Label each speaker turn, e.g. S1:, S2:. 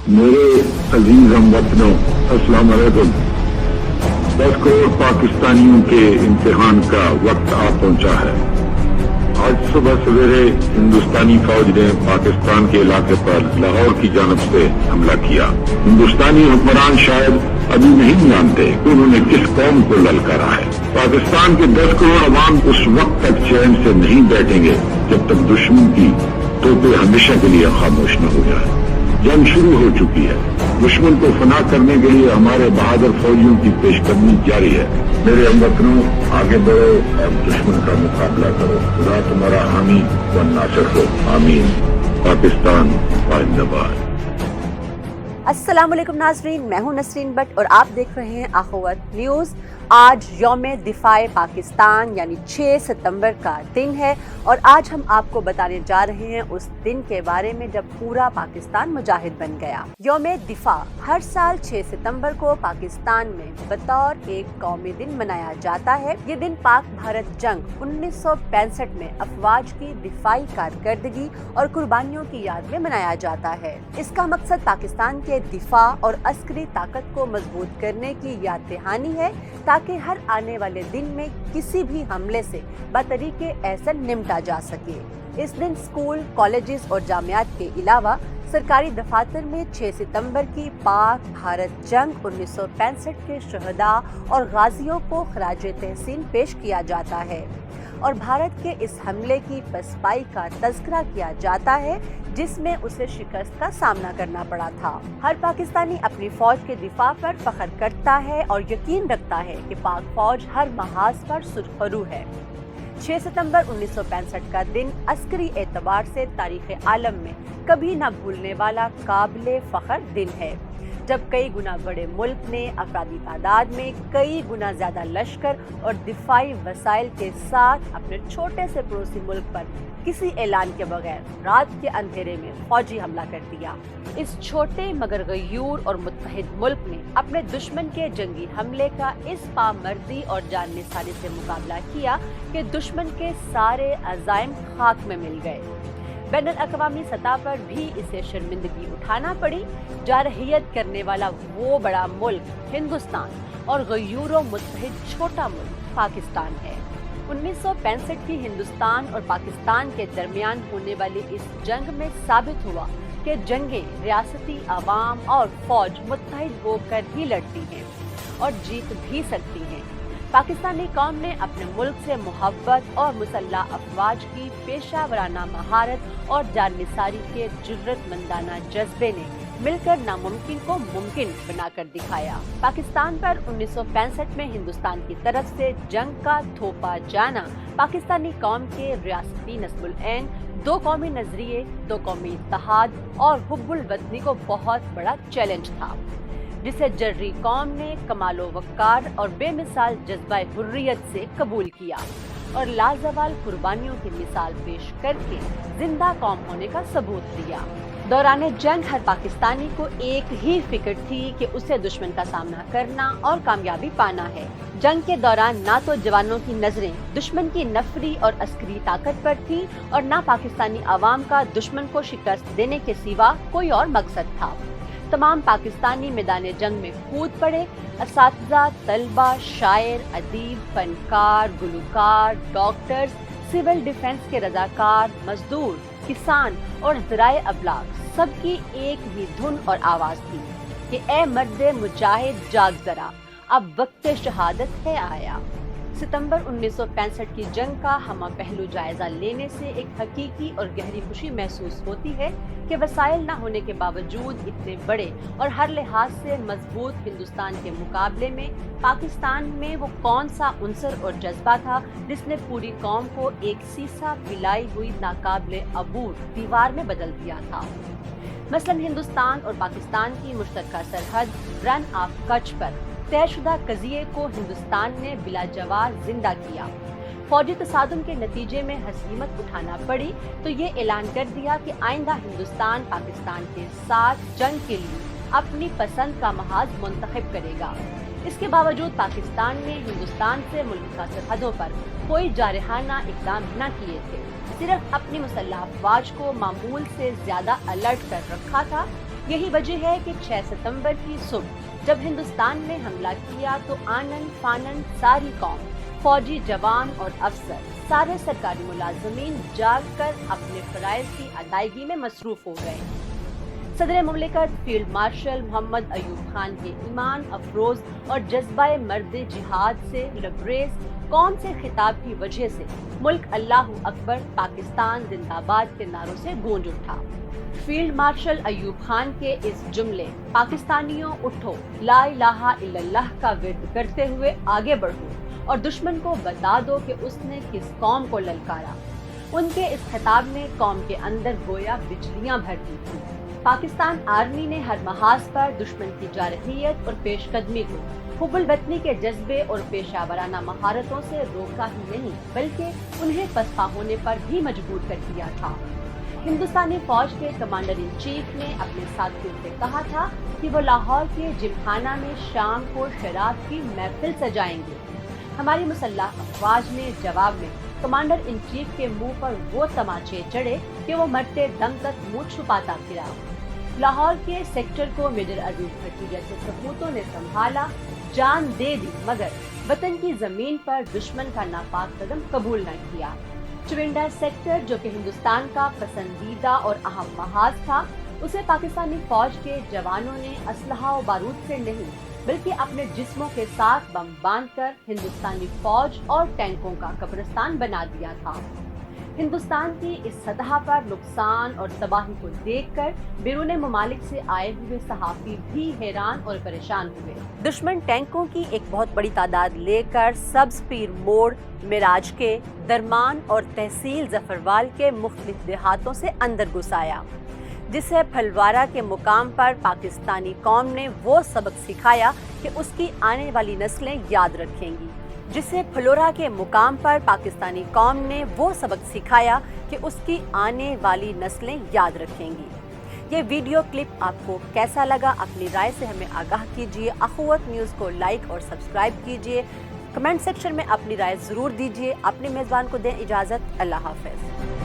S1: میرے عزیز ہم وطنوں، السلام علیکم۔ 10 کروڑ پاکستانیوں کے امتحان کا وقت آ پہنچا ہے۔ آج صبح سویرے ہندوستانی فوج نے پاکستان کے علاقے پر لاہور کی جانب سے حملہ کیا۔ ہندوستانی حکمران شاید ابھی نہیں جانتے کہ انہوں نے کس قوم کو للکارا ہے۔ پاکستان کے 10 کروڑ عوام اس وقت تک چین سے نہیں بیٹھیں گے جب تک دشمن کی توپیں ہمیشہ کے لیے خاموش نہ ہو جائیں۔ جنگ شروع ہو چکی ہے۔ دشمن کو فنا کرنے کے لیے ہمارے بہادر فوجیوں کی پیش قدمی جاری ہے۔ میرے ہم وطنوں، آگے بڑھو اور دشمن کا مقابلہ کرو۔ خدا تمہارا حامی و ناصر ہو، آمین۔ پاکستان زندہ باد۔
S2: السلام علیکم ناظرین، میں ہوں نسرین بٹ اور آپ دیکھ رہے ہیں اخوت نیوز۔ آج یوم دفاع پاکستان یعنی 6 ستمبر کا دن ہے اور آج ہم آپ کو بتانے جا رہے ہیں اس دن کے بارے میں جب پورا پاکستان مجاہد بن گیا۔ یوم دفاع ہر سال 6 ستمبر کو پاکستان میں بطور ایک قومی دن منایا جاتا ہے۔ یہ دن پاک بھارت جنگ 1965 میں افواج کی دفاعی کارکردگی اور قربانیوں کی یاد میں منایا جاتا ہے۔ اس کا مقصد پاکستان کے دفاع اور عسکری طاقت کو مضبوط کرنے کی یاد دہانی ہے تاکہ ہر آنے والے دن میں کسی بھی حملے سے بطریق احسن نمٹا جا سکے۔ اس دن اسکول، کالجز اور جامعات کے علاوہ سرکاری دفاتر میں 6 ستمبر کی پاک بھارت جنگ 1965 کے شہداء اور غازیوں کو خراج تحسین پیش کیا جاتا ہے اور بھارت کے اس حملے کی پسپائی کا تذکرہ کیا جاتا ہے جس میں اسے شکست کا سامنا کرنا پڑا تھا۔ ہر پاکستانی اپنی فوج کے دفاع پر فخر کرتا ہے اور یقین رکھتا ہے کہ پاک فوج ہر محاذ پر سرخرو ہے۔ 6 ستمبر 1965 کا دن عسکری اعتبار سے تاریخ عالم میں کبھی نہ بھولنے والا قابل فخر دن ہے، جب کئی گنا بڑے ملک نے افرادی تعداد میں کئی گنا زیادہ لشکر اور دفاعی وسائل کے ساتھ اپنے چھوٹے سے پڑوسی ملک پر کسی اعلان کے بغیر رات کے اندھیرے میں فوجی حملہ کر دیا۔ اس چھوٹے مگر غیور اور متحد ملک نے اپنے دشمن کے جنگی حملے کا اس پامردی اور جان نثاری سے مقابلہ کیا کہ دشمن کے سارے عزائم خاک میں مل گئے۔ بین الاقوامی سطح پر بھی اسے شرمندگی اٹھانا پڑی۔ جارحیت کرنے والا وہ بڑا ملک ہندوستان اور غیور و متحد چھوٹا ملک پاکستان ہے۔ 1965 کی ہندوستان اور پاکستان کے درمیان ہونے والی اس جنگ میں ثابت ہوا کہ جنگیں ریاستی عوام اور فوج متحد ہو کر ہی لڑتی ہیں اور جیت بھی سکتی ہیں۔ پاکستانی قوم نے اپنے ملک سے محبت اور مسلح افواج کی پیشہ ورانہ مہارت اور جان نثاری کے جرأت مندانہ جذبے نے مل کر ناممکن کو ممکن بنا کر دکھایا۔ پاکستان پر 1965 میں ہندوستان کی طرف سے جنگ کا تھوپا جانا پاکستانی قوم کے ریاستی نصب العین، دو قومی نظریے، دو قومی اتحاد اور حب الوطنی کو بہت بڑا چیلنج تھا، جسے جرری قوم نے کمال و وقار اور بے مثال جذبہ حریت سے قبول کیا اور لازوال قربانیوں کی مثال پیش کر کے زندہ قوم ہونے کا ثبوت دیا۔ دوران جنگ ہر پاکستانی کو ایک ہی فکر تھی کہ اسے دشمن کا سامنا کرنا اور کامیابی پانا ہے۔ جنگ کے دوران نہ تو جوانوں کی نظریں دشمن کی نفری اور عسکری طاقت پر تھی اور نہ پاکستانی عوام کا دشمن کو شکست دینے کے سوا کوئی اور مقصد تھا۔ تمام پاکستانی میدان جنگ میں کود پڑے، اساتذہ، طلبہ، شاعر، ادیب، فنکار، گلوکار، ڈاکٹرز، سول ڈیفنس کے رضاکار، مزدور، کسان اور ذرائع ابلاغ، سب کی ایک ہی دھن اور آواز تھی کہ اے مرد مجاہد جاگ ذرا، اب وقت شہادت ہے آیا۔ ستمبر 1965 کی جنگ کا ہمہ پہلو جائزہ لینے سے ایک حقیقی اور گہری خوشی محسوس ہوتی ہے کہ وسائل نہ ہونے کے باوجود اتنے بڑے اور ہر لحاظ سے مضبوط ہندوستان کے مقابلے میں پاکستان میں وہ کون سا عنصر اور جذبہ تھا جس نے پوری قوم کو ایک سیسا پلائی ہوئی ناقابل عبور دیوار میں بدل دیا تھا۔ مثلاً ہندوستان اور پاکستان کی مشترکہ سرحد رن آف کچھ پر طے شدہ قضیے کو ہندوستان نے بلا جواز زندہ کیا۔ فوجی تصادم کے نتیجے میں ہزیمت اٹھانا پڑی تو یہ اعلان کر دیا کہ آئندہ ہندوستان پاکستان کے ساتھ جنگ کے لیے اپنی پسند کا محاذ منتخب کرے گا۔ اس کے باوجود پاکستان نے ہندوستان سے ملکہ سرحدوں پر کوئی جارحانہ اقدام نہ کیے تھے، صرف اپنی مسلح افواج کو معمول سے زیادہ الرٹ کر رکھا تھا یہی وجہ ہے کہ 6 ستمبر کی صبح جب ہندوستان میں حملہ کیا تو آنن فانن ساری قوم، فوجی جوان اور افسر، سارے سرکاری ملازمین جاگ کر اپنے فرائض کی ادائیگی میں مصروف ہو گئے۔ صدر مملکت فیلڈ مارشل محمد ایوب خان کے ایمان افروز اور جذبہ مرد جہاد سے لبریز قوم سے خطاب کی وجہ سے ملک اللہ اکبر پاکستان زندہ باد کے نعروں سے گونج اٹھا۔ فیلڈ مارشل ایوب خان کے اس جملے پاکستانیوں اٹھو لا الہ الا اللہ کا ورد کرتے ہوئے آگے بڑھو اور دشمن کو بتا دو کہ اس نے کس قوم کو للکارا، ان کے اس خطاب نے قوم کے اندر گویا بجلیاں بھر دی تھی۔ پاکستان آرمی نے ہر محاذ پر دشمن کی جارحیت اور پیش قدمی کو حب الوطنی کے جذبے اور پیشہ ورانہ مہارتوں سے روکا ہی نہیں بلکہ انہیں پسپا ہونے پر بھی مجبور کر دیا تھا۔ ہندوستانی فوج کے کمانڈر ان چیف نے اپنے ساتھیوں سے کہا تھا کہ وہ لاہور کے جمخانہ میں شام کو شراب کی محفل سجائیں گے۔ ہماری مسلح افواج نے جواب میں کمانڈر ان چیف کے منہ پر وہ تماچے چڑھے کہ وہ مرتے دم تک منہ چھپاتا پھرا۔ لاہور کے سیکٹر کو میجر عزیز بھٹی جیسے سپوتوں نے سنبھالا، جان دے دی، مگر وطن کی زمین پر دشمن کا ناپاک قدم قبول نہ کیا۔ چونڈا سیکٹر جو کہ ہندوستان کا پسندیدہ اور اہم محاذ تھا، اسے پاکستانی فوج کے جوانوں نے اسلحہ و بارود سے نہیں بلکہ اپنے جسموں کے ساتھ بم باندھ کر ہندوستانی فوج اور ٹینکوں کا قبرستان بنا دیا تھا۔ ہندوستان کی اس سطح پر نقصان اور تباہی کو دیکھ کر بیرون ممالک سے آئے ہوئے صحافی بھی حیران اور پریشان ہوئے۔ دشمن ٹینکوں کی ایک بہت بڑی تعداد لے کر سبز پیر موڑ، معراج کے، درمان اور تحصیل ظفروال کے مختلف دیہاتوں سے اندر گھس آیا، جسے پھلوارہ کے مقام پر پاکستانی قوم نے وہ سبق سکھایا کہ اس کی آنے والی نسلیں یاد رکھیں گی، جسے پھلورا کے مقام پر پاکستانی قوم نے وہ سبق سکھایا کہ اس کی آنے والی نسلیں یاد رکھیں گی۔ یہ ویڈیو کلپ آپ کو کیسا لگا؟ اپنی رائے سے ہمیں آگاہ کیجیے۔ اخوت نیوز کو لائک اور سبسکرائب کیجیے۔ کمنٹ سیکشن میں اپنی رائے ضرور دیجیے۔ اپنے میزبان کو دیں اجازت۔ اللہ حافظ۔